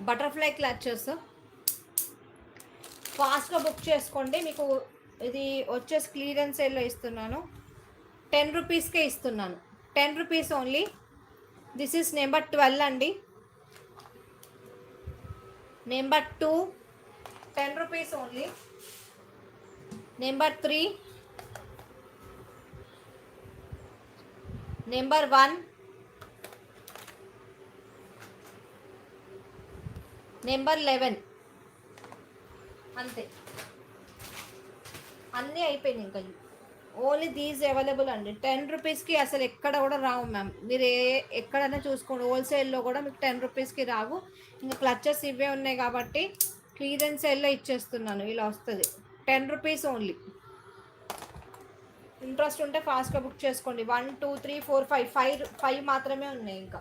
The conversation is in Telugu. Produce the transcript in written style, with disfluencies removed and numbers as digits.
బటర్ఫ్లై క్లచెస్ ఫాస్ట్గా బుక్ చేసుకోండి. మీకు ఇది వచ్చేసి క్లియరెన్స్ సేల్లో ఇస్తున్నాను, 10 రూపీస్కే ఇస్తున్నాను. 10 rupees only. This is number 12 అండి. Number 2 10 rupees only. Number 3, number 1, number 11. అంతే, అన్నీ అయిపోయినాయి. ఇంకా ఓన్లీ దీస్ అవైలబుల్ అండి. 10 రూపీస్కి అసలు ఎక్కడ కూడా రావు మ్యామ్. మీరు ఎక్కడైనా చూసుకోండి, హోల్సేల్లో కూడా మీకు 10 రూపీస్కి రావు. ఇంకా క్లచెస్ ఇవే ఉన్నాయి కాబట్టి క్లియరెన్స్ సేల్లో ఇచ్చేస్తున్నాను. ఇలా వస్తుంది, 10 రూపీస్ ఓన్లీ. ఇంట్రెస్ట్ ఉంటే ఫాస్ట్గా బుక్ చేసుకోండి. 1 2 3 4 5 మాత్రమే ఉన్నాయి ఇంకా.